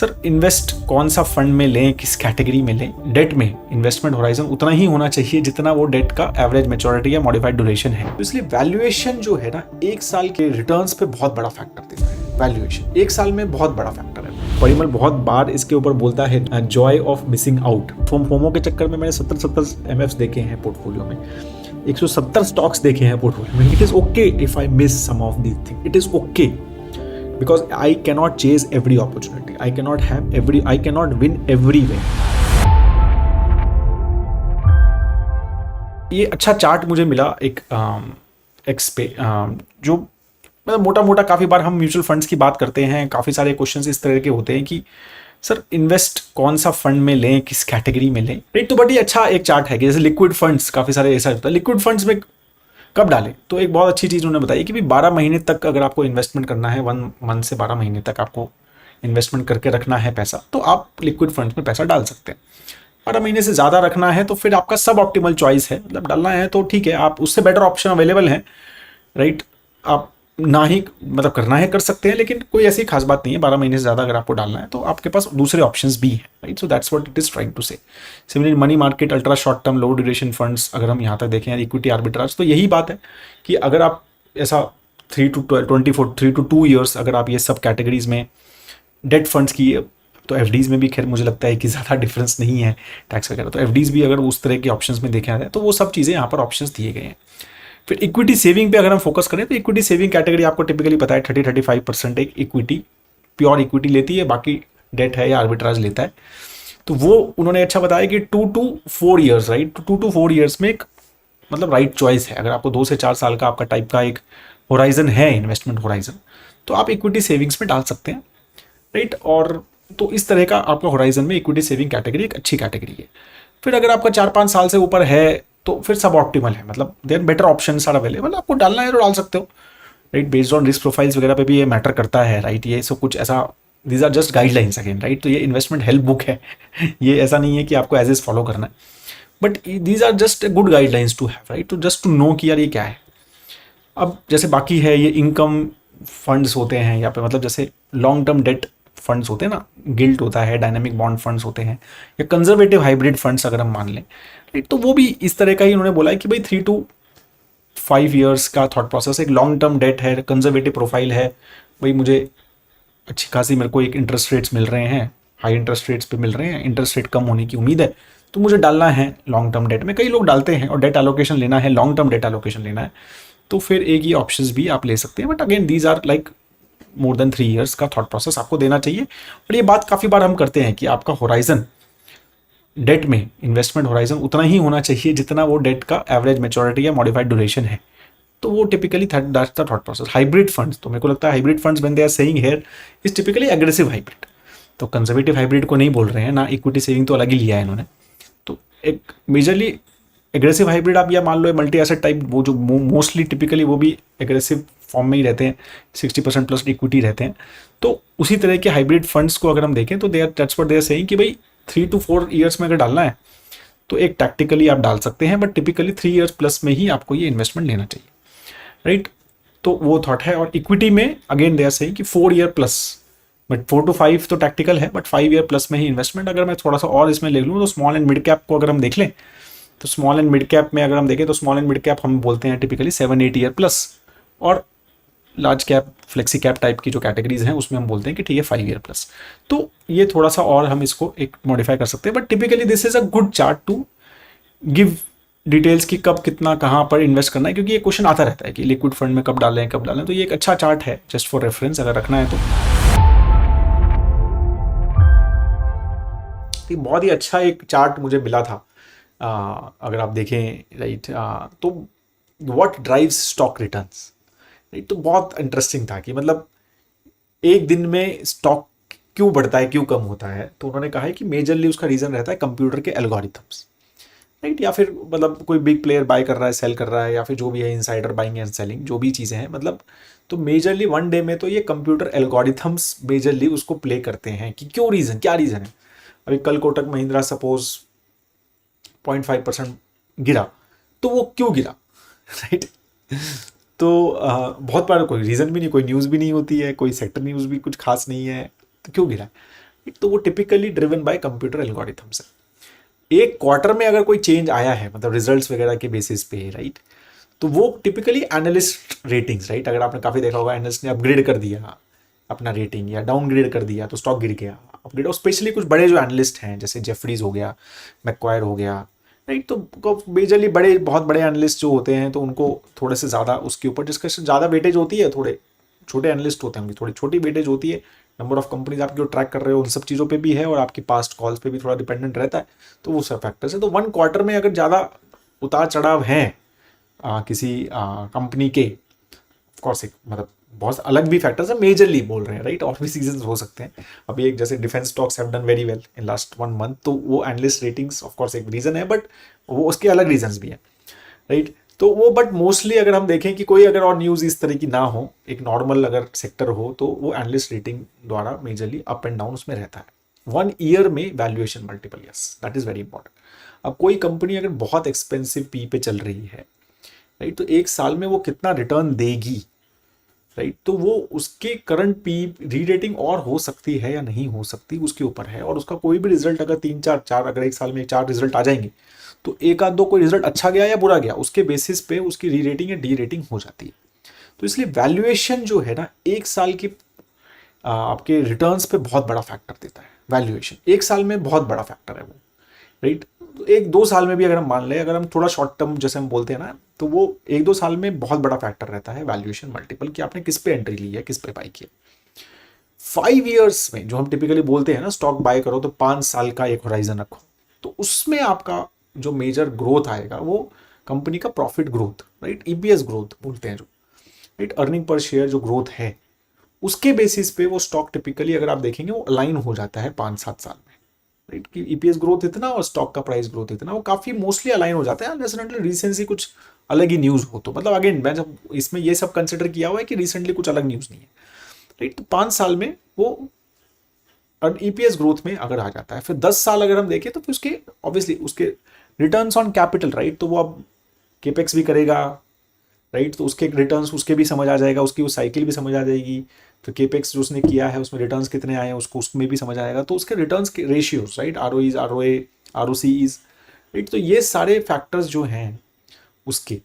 Sir invest कौन सा fund में लें, किस कैटेगरी में लें? डेट में इन्वेस्टमेंट होराइजन उतना ही होना चाहिए जितना वो डेट का एवरेज मैच्योरिटी या मॉडिफाइड ड्यूरेशन है। तो इसलिए वैल्यूएशन जो है ना, एक साल के रिटर्न्स पे बहुत बड़ा फैक्टर देता है। वैल्यूएशन एक साल में बहुत बड़ा फैक्टर है। परिमल बहुत बार इसके ऊपर बोलता है Joy of missing out. FOMO के चक्कर में मैंने 70 एमएफ्स देखे हैं पोर्टफोलियो में, 170 स्टॉक्स देखे हैं पोर्टफोलियो में। It is okay if I miss some of these thing, it is okay because I cannot chase every opportunity, I cannot win everywhere। ये अच्छा चार्ट मुझे मिला एक एक्स पे, जो मतलब मोटा मोटा काफ़ी बार हम म्यूचुअल फंड्स की बात करते हैं, काफ़ी सारे क्वेश्चंस इस तरह के होते हैं कि सर इन्वेस्ट कौन सा फंड में लें, किस कैटेगरी में लें, राइट। तो बट ये अच्छा एक चार्ट है कि जैसे लिक्विड फंड्स, काफ़ी सारे ऐसा होता है लिक्विड फंड्स में कब डालें। तो एक बहुत अच्छी चीज़ उन्होंने बताई कि भाई 12 महीने तक अगर आपको इन्वेस्टमेंट करना है, 1 मंथ से 12 महीने तक आपको इन्वेस्टमेंट करके रखना है पैसा, तो आप लिक्विड फंड्स में पैसा डाल सकते हैं। 12 महीने से ज़्यादा रखना है तो फिर आपका सब ऑप्टिमल चॉइस है, मतलब डालना है तो ठीक है, आप उससे बेटर ऑप्शन अवेलेबल हैं, राइट। आप ना ही मतलब करना है कर सकते हैं, लेकिन कोई ऐसी खास बात नहीं है। 12 महीने से ज़्यादा अगर आपको डालना है तो आपके पास दूसरे ऑप्शंस भी हैं, right. So that's what it is trying to say. Similarly money market, ultra short term, low duration funds, अगर हम यहाँ तक देखें इक्विटी आर्बिट्राज, तो यही बात है कि अगर आप ऐसा 3 to 2 ईयर्स अगर आप ये सब कैटेगरीज में डेट फंड्स की, तो एफडीज़ में भी खैर मुझे लगता है कि ज़्यादा डिफरेंस नहीं है टैक्स वगैरह, तो एफडीज़ भी अगर उस तरह के ऑप्शंस में देखा जाए तो वो सब चीज़ें यहाँ पर ऑप्शंस दिए गए हैं। फिर इक्विटी सेविंग पे अगर हम फोकस करें तो इक्विटी सेविंग कैटेगरी आपको टिपिकली पता है 30-35% एक इक्विटी, प्योर इक्विटी लेती है, बाकी डेट है या आर्बिट्राज लेता है। तो वो उन्होंने अच्छा बताया कि 2 to 4 years, right. 2 to 4 years में एक मतलब राइट चॉइस है। अगर आपको 2 से 4 साल का आपका टाइप का एक होराइजन है, इन्वेस्टमेंट होराइजन, तो आप इक्विटी सेविंग्स में डाल सकते हैं, राइट। और तो इस तरह का आपका होराइजन में इक्विटी सेविंग कैटेगरी एक अच्छी कैटेगरी है। फिर अगर आपका 4-5 साल से ऊपर है तो फिर सब ऑप्टिमल है, मतलब then better options are available, आपको डालना है तो डाल सकते हो, right. Based on risk profiles वगैरह पे भी ये मैटर करता है, राइट। ये सब कुछ ऐसा, these are just guidelines again, right. तो ये इन्वेस्टमेंट हेल्प बुक है ये ऐसा नहीं है कि आपको एज इज फॉलो करना है, but these are just good guidelines to have, right. तो जस्ट टू नो कि यार ये क्या है। अब जैसे बाकी है ये इनकम फंड्स होते हैं या पे, मतलब जैसे लॉन्ग टर्म डेट फंड्स होते हैं ना, गिल्ट होता है, डायनामिक बॉन्ड फंड्स होते हैं, या कंजर्वेटिव हाइब्रिड फंड्स अगर हम मान लें, राइट। तो वो भी इस तरह का ही उन्होंने बोला है कि भाई 3 to 5 ईयर्स का थॉट प्रोसेस, एक लॉन्ग टर्म डेट है, कंजर्वेटिव प्रोफाइल है, भाई मुझे अच्छी खासी मेरे को एक इंटरेस्ट रेट्स मिल रहे हैं, हाई इंटरेस्ट रेट्स पे मिल रहे हैं, इंटरेस्ट रेट कम होने की उम्मीद है, तो मुझे डालना है लॉन्ग टर्म डेट में। कई लोग डालते हैं, और डेट एलोकेशन लेना है, लॉन्ग टर्म डेट एलोकेशन लेना है, तो फिर एक ये ऑप्शंस भी आप ले सकते हैं। But again these are like more than 3 years का थॉट प्रोसेस आपको देना चाहिए। और ये बात काफ़ी बार हम करते हैं कि आपका होराइजन डेट में इन्वेस्टमेंट होराइजन उतना ही होना चाहिए जितना वो डेट का एवरेज मैच्योरिटी या मॉडिफाइड ड्यूरेशन है। तो वो typically that's the thought process. Hybrid funds, तो मेरे को लगता है hybrid funds when they are saying here is typically aggressive hybrid. तो कंजर्वेटिव हाइब्रिड को नहीं बोल रहे हैं ना, इक्विटी सेविंग तो अलग ही लिया है इन्होंने। तो एक मेजरली एग्रेसिव हाइब्रिड आप या मान लो मल्टी एसेट टाइप, वो जो मोस्टली टिपिकली वो भी एग्रेसिव फॉर्म में ही रहते हैं, 60% प्लस इक्विटी रहते हैं। तो उसी तरह के हाइब्रिड फंड्स को अगर हम देखें तो that's what they are saying कि भाई 3 to 4 ईयर्स में अगर डालना है तो एक टैक्टिकली आप डाल सकते हैं, बट टिपिकली 3 ईयर्स प्लस में ही आपको ये इन्वेस्टमेंट लेना चाहिए, राइट। तो वो थॉट है। और इक्विटी में अगेन दे आर सेइंग कि 4 ईयर प्लस, बट 4 to 5 तो टैक्टिकल है, बट 5 ईयर प्लस में ही इन्वेस्टमेंट। अगर मैं थोड़ा सा और इसमें ले लूँ तो स्मॉल एंड मिड कैप को अगर हम देख लें, तो स्मॉल एंड मिड कैप में अगर हम देखें तो स्मॉल एंड मिड कैप हम बोलते हैं टिपिकली 7-8 ईयर प्लस, और large cap, flexi cap type की जो कैटेगरीज हैं उसमें हम बोलते हैं कि ठीक है 5 ईयर प्लस। तो ये थोड़ा सा और हम इसको एक मॉडिफाई कर सकते हैं, but typically this is a good chart to give details कि कब कितना कहाँ पर इन्वेस्ट करना है, क्योंकि ये क्वेश्चन आता रहता है कि लिक्विड फंड में कब डालें कब डालें। तो ये एक अच्छा चार्ट है जस्ट फॉर रेफरेंस अगर रखना है तो। ये बहुत ही अच्छा एक चार्ट मुझे मिला था, अगर आप देखें, राइट। तो what drives stock returns, right. तो बहुत इंटरेस्टिंग था कि मतलब एक दिन में स्टॉक क्यों बढ़ता है, क्यों कम होता है। तो उन्होंने कहा है कि मेजरली उसका रीज़न रहता है कंप्यूटर के एल्गोरिथम्स, राइट। या फिर मतलब कोई बिग प्लेयर बाय कर रहा है, सेल कर रहा है, या फिर जो भी है इनसाइडर बाइंग एंड सेलिंग, जो भी चीज़ें हैं, मतलब तो मेजरली वन डे में तो ये कंप्यूटर एल्गोरिथम्स मेजरली उसको प्ले करते हैं कि क्यों, रीज़न क्या रीज़न है। अभी कल कोटक महिंद्रा सपोज 0.5% गिरा, तो वो क्यों गिरा, राइट। तो बहुत बार कोई रीज़न भी नहीं, कोई न्यूज़ भी नहीं होती है, कोई सेक्टर न्यूज़ भी कुछ खास नहीं है, तो क्यों गिरा, तो वो typically driven by computer algorithms है। एक क्वार्टर में अगर कोई चेंज आया है मतलब रिजल्ट्स वगैरह के बेसिस पे, राइट, तो वो टिपिकली एनालिस्ट रेटिंग्स, राइट, अगर आपने काफी देखा होगा एनालिस्ट ने अपग्रेड कर दिया अपना रेटिंग या डाउनग्रेड कर दिया तो स्टॉक गिर गया। अपग्रेड, और स्पेशली कुछ बड़े जो एनालिस्ट हैं जैसे जेफरीज हो गया, मैक्वायर हो गया, राइट, तो मेजरली बड़े बहुत बड़े एनालिस्ट जो होते हैं तो उनको थोड़े से ज़्यादा उसके ऊपर डिस्कशन ज़्यादा वेटेज होती है। थोड़े छोटे एनालिस्ट होते हैं उनकी थोड़ी छोटी वेटेज होती है। नंबर ऑफ कंपनीज आप जो ट्रैक कर रहे हो उन सब चीज़ों पे भी है और आपकी पास्ट कॉल्स पे भी थोड़ा डिपेंडेंट रहता है। तो वो सब फैक्टर्स है। तो वन क्वार्टर में अगर ज़्यादा उतार चढ़ाव हैं किसी कंपनी के, ऑफकोर्स एक मतलब बहुत अलग भी फैक्टर्स है, मेजरली बोल रहे हैं, राइट, और भी सीजन हो सकते हैं। अभी एक जैसे defence stocks have done very well in last 1 month, तो वो एनालिस्ट रेटिंग्स ऑफकोर्स एक रीजन है, बट वो उसके अलग रीजंस भी हैं, राइट। तो वो बट मोस्टली अगर हम देखें कि कोई अगर और न्यूज़ इस तरह की ना हो, एक नॉर्मल अगर सेक्टर हो, तो वो एनालिस्ट रेटिंग द्वारा मेजरली अप एंड डाउन उसमें रहता है। 1 ईयर में valuation multiple, yes, that is very important. अब कोई कंपनी अगर बहुत एक्सपेंसिव पी पे चल रही है, राइट, तो एक साल में वो कितना रिटर्न देगी, राइट, तो वो उसके करंट पी री रेटिंग और हो सकती है या नहीं हो सकती उसके ऊपर है। और उसका कोई भी रिजल्ट अगर 3 4 अगर एक साल में 4 रिजल्ट आ जाएंगे तो एक आध दो कोई रिजल्ट अच्छा गया या बुरा गया उसके बेसिस पे उसकी री रेटिंग या डी रेटिंग हो जाती है। तो इसलिए वैल्यूएशन जो है ना एक साल की आपके रिटर्न्स पे बहुत बड़ा फैक्टर देता है। वैल्यूएशन एक साल में बहुत बड़ा फैक्टर है वो, राइट। तो 1 2 साल में भी अगर हम मान लें, अगर हम थोड़ा शॉर्ट टर्म जैसे हम बोलते हैं ना, तो वो 1 2 साल में बहुत बड़ा फैक्टर रहता है वैल्यूएशन मल्टीपल कि आपने किस पे एंट्री ली है, किस पे बाई किया। 5 ईयर्स में जो हम टिपिकली बोलते हैं ना स्टॉक बाय करो तो 5 साल का एक होराइजन रखो, तो उसमें आपका जो मेजर ग्रोथ आएगा वो कंपनी का profit growth, right, EPS growth बोलते हैं जो, राइट, अर्निंग पर शेयर जो ग्रोथ है उसके बेसिस पे वो स्टॉक टिपिकली अगर आप देखेंगे वो अलाइन हो जाता है 5 7 साल में, राइट, कि ईपीएस ग्रोथ इतना और स्टॉक का प्राइस ग्रोथ इतना, वो काफी मोस्टली अलाइन हो जाता है अनलेस रिसेंटली कुछ अलग ही न्यूज हो। तो मतलब अगेन मैं जब इसमें ये सब कंसिडर किया हुआ है कि रिसेंटली कुछ अलग न्यूज नहीं है, राइट, तो 5 साल में वो ईपीएस ग्रोथ में अगर आ जाता है। फिर 10 साल अगर हम देखें तो फिर उसके ऑब्वियसली उसके रिटर्न्स ऑन कैपिटल, राइट, तो वो अब केपेक्स भी करेगा, राइट, तो उसके रिटर्न्स उसके भी समझ आ जाएगा, उसकी वो साइकिल भी समझ आ जाएगी। फिर केपेक्स जो उसने किया है उसमें रिटर्न्स कितने आए हैं उसको उसमें भी समझ आएगा। तो उसके रिटर्न्स के रेशियोज, राइट, आरओईज, आरओए, आरओसीईज, राइट, तो ये सारे फैक्टर्स जो हैं उसके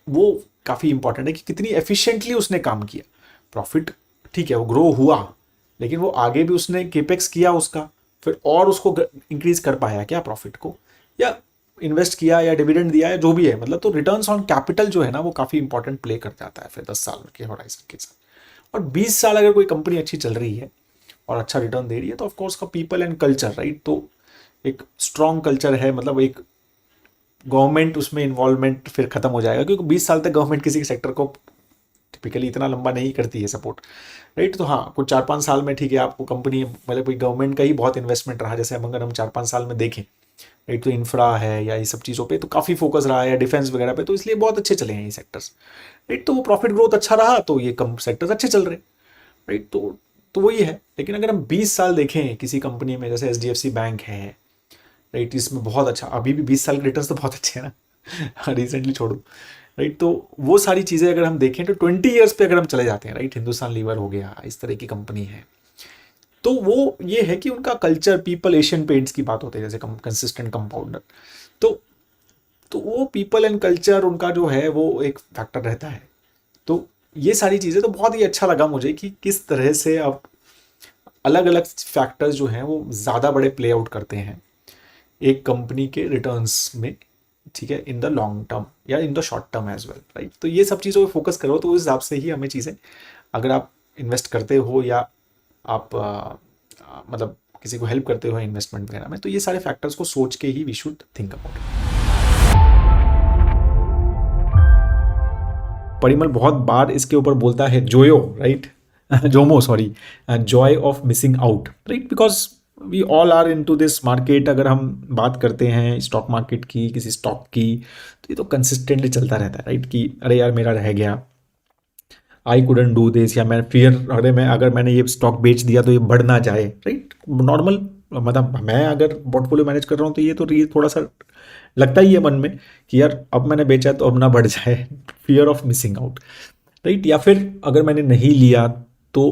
वो काफ़ी इंपॉर्टेंट है कि कितनी एफिशिएंटली उसने काम किया। प्रॉफिट ठीक है वो ग्रो हुआ, लेकिन वो आगे भी उसने केपेक्स किया उसका, फिर और उसको इंक्रीज कर पाया क्या प्रॉफिट को, या इन्वेस्ट किया या डिविडेंड दिया या जो भी है, मतलब तो रिटर्न्स ऑन कैपिटल जो है ना वो काफ़ी इंपॉर्टेंट प्ले कर जाता है फिर 10 साल के होराइजन के साथ। और 20 साल अगर कोई कंपनी अच्छी चल रही है और अच्छा रिटर्न दे रही है तो ऑफकोर्स का पीपल एंड कल्चर, राइट, तो एक स्ट्रॉन्ग कल्चर है, मतलब एक गवर्नमेंट उसमें इन्वॉल्वमेंट फिर खत्म हो जाएगा क्योंकि 20 साल तक गवर्नमेंट किसी सेक्टर को टिपिकली इतना लंबा नहीं करती है सपोर्ट, राइट। तो हाँ कुछ 4 5 साल में ठीक है आपको कंपनी मतलब कोई गवर्नमेंट का ही बहुत इन्वेस्टमेंट रहा, जैसे अगर हम 4 5 साल में देखें, राइट, तो इंफ्रा है या ये सब चीज़ों पे तो काफ़ी फोकस रहा है, या डिफेंस वगैरह पे, तो इसलिए बहुत अच्छे चले हैं ये सेक्टर्स, राइट। तो वो प्रॉफिट ग्रोथ अच्छा रहा तो ये कम सेक्टर्स अच्छे चल रहे हैं, राइट। तो वही है। लेकिन अगर हम 20 साल देखें किसी कंपनी में जैसे एचडीएफसी बैंक है, राइट, इसमें बहुत अच्छा अभी भी 20 साल के रिटर्न्स तो बहुत अच्छे हैं ना रिसेंटली छोड़ो, राइट। तो वो सारी चीज़ें अगर हम देखें तो 20 ईयर्स पे अगर हम चले जाते हैं, राइट, हिंदुस्तान लीवर हो गया, इस तरह की कंपनी है, तो वो ये है कि उनका कल्चर, पीपल, एशियन पेंट्स की बात होती है जैसे कंसिस्टेंट कंपाउंडर, तो तो वो पीपल एंड कल्चर उनका जो है वो एक फैक्टर रहता है। तो ये सारी चीज़ें तो बहुत ही अच्छा लगा मुझे कि किस तरह से अब अलग अलग फैक्टर्स जो हैं वो ज़्यादा बड़े प्ले आउट करते हैं एक कंपनी के रिटर्न्स में, ठीक है, इन द लॉन्ग टर्म या in the short term as well, right. तो ये सब चीज़ों पे फोकस करो तो उस हिसाब से ही हमें चीज़ें, अगर आप इन्वेस्ट करते हो या आप मतलब किसी को हेल्प करते हो इन्वेस्टमेंट वगैरह में, तो ये सारे फैक्टर्स को सोच के ही we should think about. Parimal बहुत बार इसके ऊपर बोलता है JOYO, right, JOMO sorry, joy of missing out, right, because we all are into this market. अगर हम बात करते हैं स्टॉक मार्केट की, किसी स्टॉक की, तो ये तो कंसिस्टेंटली चलता रहता है, राइट, कि अरे यार मेरा रह गया, आई कुडंट डू दिस, या मैं फियर, अगर मैंने ये स्टॉक बेच दिया तो ये बढ़ ना जाए, राइट, नॉर्मल, मतलब मैं अगर पोर्टफोलियो मैनेज कर रहा हूँ तो ये थोड़ा सा लगता ही है मन में कि यार अब मैंने बेचा तो अब ना बढ़ जाए, fear of missing out, right. या फिर अगर मैंने नहीं लिया तो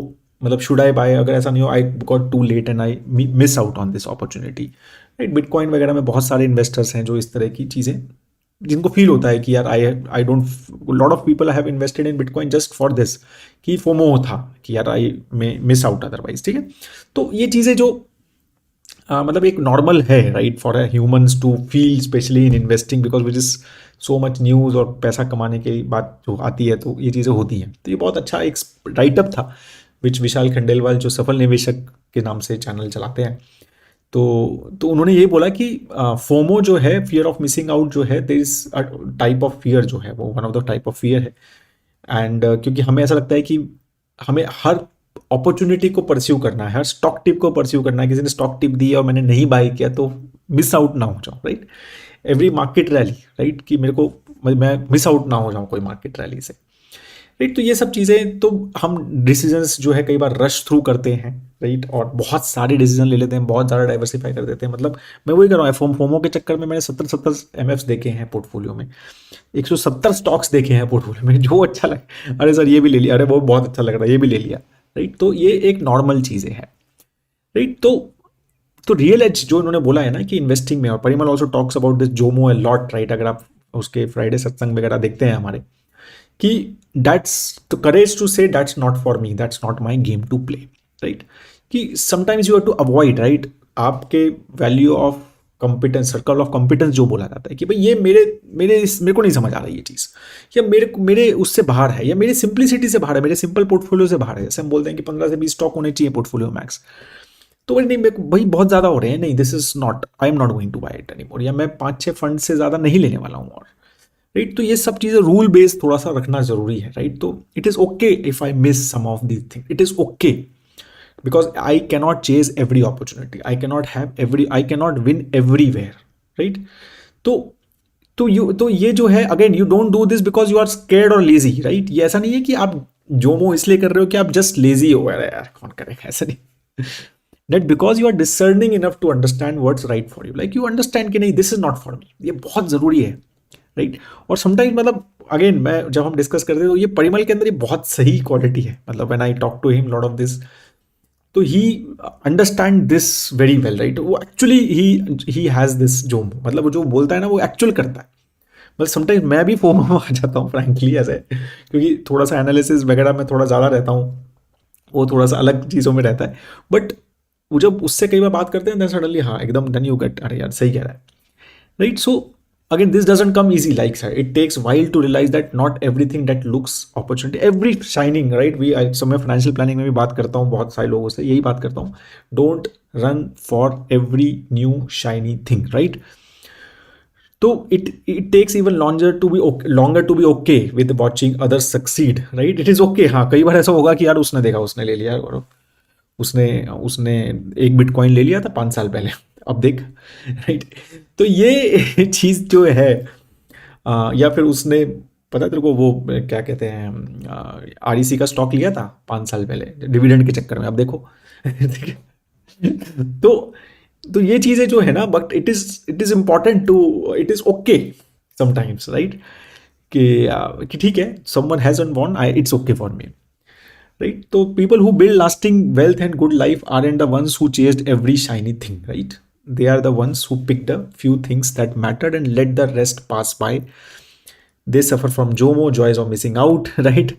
मतलब शुड आई बाय, अगर ऐसा नहीं हो I got too late and I miss out on this opportunity, right. Bitcoin वगैरह में बहुत सारे इन्वेस्टर्स हैं जो इस तरह की चीज़ें, जिनको फील होता है कि यार I don't, lot of people have invested in bitcoin just for this, कि फोमो था कि यार आई मे मिस आउट अदरवाइज, ठीक है। तो ये चीज़ें जो मतलब एक नॉर्मल है, right, for humans to feel specially in investing, because which is so much news और पैसा कमाने की बात जो आती है तो ये चीज़ें होती हैं। तो ये बहुत अच्छा एक राइटअप था विच विशाल खंडेलवाल जो सफल निवेशक के नाम से चैनल चलाते हैं, तो उन्होंने ये बोला कि फोमो जो है, फियर ऑफ मिसिंग आउट जो है, there is type of fear जो है, वो one of the type of fear है। एंड क्योंकि हमें ऐसा लगता है कि हमें हर अपॉर्चुनिटी को परस्यू करना है, हर स्टॉक टिप को परस्यू करना है, किसी ने स्टॉक टिप दी और मैंने नहीं बाई किया तो मिस आउट ना हो जाऊँ, right. Every market rally, right, कि मेरे को मैं मिस आउट ना हो जाऊँ कोई मार्केट रैली से, राइट। तो ये सब चीज़ें, तो हम डिसीजंस जो है कई बार रश थ्रू करते हैं, राइट, और बहुत सारे डिसीजन ले लेते हैं, बहुत ज़्यादा डाइवर्सिफाई कर देते हैं। मतलब मैं वही कर रहा हूँ, फोमो के चक्कर में मैंने 70 एमएफ्स देखे हैं पोर्टफोलियो में, 170 स्टॉक्स देखे हैं पोर्टफोलियो में, जो अच्छा लगे अरे सर ये भी ले लिया, अरे वो बहुत अच्छा लग रहा है ये भी ले लिया, राइट। तो ये एक नॉर्मल चीज़ें हैं, राइट। तो रियल एज जो इन्होंने बोला है ना कि इन्वेस्टिंग में, और Parimal also talks about this Jomo a lot, right. अगर आप उसके फ्राइडे सत्संग वगैरह देखते हैं हमारे, कि that's the courage to say that's not for me, that's not my game to play, right. कि sometimes you have to avoid, right, आपके value of competence, circle of competence जो बोला जाता है कि भाई ये मेरे को नहीं समझ आ रही ये चीज़, या मेरे उससे बाहर है, या मेरी सिंप्लिसिटी से बाहर है, मेरे सिंपल पोर्टफोलियो से बाहर है। जैसे हम बोलते हैं कि 15 से 20 स्टॉक होने चाहिए पोर्टफोलियो मैक्स, तो भाई नहीं, मेरे को भाई बहुत ज़्यादा हो रहे हैं, नहीं this is not, I am not going to buy it anymore, या मैं 5-6 फंड से ज़्यादा नहीं लेने वाला हूँ, और राइट। तो ये सब चीज़ें रूल बेस्ड थोड़ा सा रखना जरूरी है, राइट। तो it is okay if I miss some of these thing, it is okay, because I cannot chase every opportunity, I cannot win everywhere, right. तो तो ये जो है, again you don't do this because you are scared और lazy, right. ये ऐसा नहीं है कि आप जोमो इसलिए कर रहे हो कि आप जस्ट लेजी हो, अरे यार कौन करेगा, ऐसा नहीं। that because you are discerning enough to understand what's right for you, like you understand कि नहीं this is not for me, ये बहुत ज़रूरी है, राइट। और समटाइम्स मतलब अगेन मैं जब हम डिस्कस करते हैं तो ये परिमल के अंदर ये बहुत सही क्वालिटी है, मतलब when I talk to him lot of this, तो he understand this very well, right. वो एक्चुअली ही हैज़ दिस जो, मतलब वो जो बोलता है ना वो एक्चुअल करता है। मतलब समटाइम्स मैं भी फोमो में आ जाता हूँ फ्रैंकली ऐसे, क्योंकि थोड़ा सा एनालिसिस वगैरह में थोड़ा ज़्यादा रहता हूँ, वो थोड़ा सा अलग चीज़ों में रहता है, बट वो जब उससे कई बार बात करते हैं देन सडनली हाँ एकदम देन यू गेट, अरे यार सही कह रहा है, right. So again this doesn't come easy like sir, it takes while to realise that not everything that looks opportunity every shining, right. We सब मैं फाइनेंशियल प्लानिंग में भी बात करता हूँ बहुत सारे लोगों से, यही बात करता हूँ, don't run for every new shiny thing, right. तो it takes even longer to be okay with watching others succeed, right. It is okay, हाँ कई बार ऐसा होगा कि यार उसने देखा, उसने ले लिया, और उसने उसने एक बिटकॉइन ले लिया था 5 साल पहले, अब देख, राइट। तो ये चीज़ जो है, या फिर उसने, पता है तेरे को वो क्या कहते हैं, आरईसी का स्टॉक लिया था 5 साल पहले डिविडेंड के चक्कर में, अब देखो। तो तो ये चीज़ें जो है ना, but it is important to, it is okay sometimes, right, कि ठीक है someone has an won, I it's okay for me, right. तो people who build lasting wealth and good life are and the ones who chased every shiny thing, right. They are the ones who picked a few things that mattered and let the rest pass by, they suffer from JOMO, joys of missing out, right?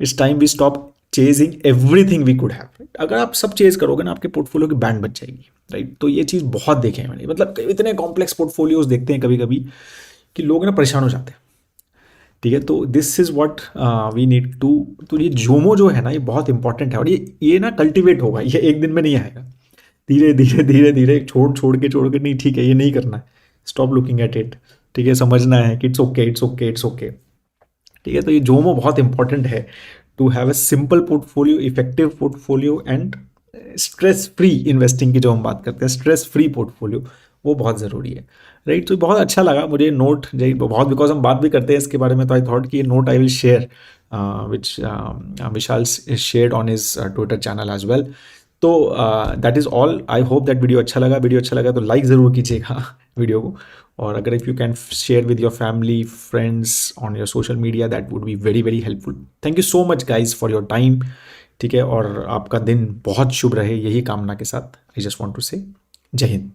It's time we stop chasing everything we could have, right? अगर आप सब chase करोगे ना आपके portfolio की band बच जाएगी, right. तो ये चीज़ बहुत देखे हैं मैंने, मतलब इतने कॉम्प्लेक्स पोर्टफोलियोज देखते हैं कभी कभी कि लोग ना परेशान हो जाते हैं, ठीक है। तो this is what we need to, तो ये जोमो जो है ना ये बहुत इंपॉर्टेंट है, और ये ना कल्टिवेट होगा, ये एक दिन में नहीं आएगा, धीरे धीरे धीरे धीरे छोड़ के नहीं, ठीक है ये नहीं करना है, स्टॉप लुकिंग एट इट, ठीक है, समझना है कि it's okay it's okay it's okay, ठीक है। तो ये जोमो बहुत इंपॉर्टेंट है to have a simple portfolio, effective portfolio and stress free investing की जो हम बात करते हैं, स्ट्रेस फ्री पोर्टफोलियो, वो बहुत ज़रूरी है, राइट। तो बहुत अच्छा लगा मुझे नोट बहुत, बिकॉज हम बात भी करते हैं इसके बारे में, तो आई थॉट कि ये note I will share which Vishal shared on his Twitter channel as well. तो that is all, I hope that video अच्छा लगा तो लाइक ज़रूर कीजिएगा वीडियो को, और अगर if you can share with your family friends on your social media that would be very very helpful. Thank you so much guys for your time, ठीक है, और आपका दिन बहुत शुभ रहे, यही कामना के साथ आई जस्ट वांट टू से जय हिंद।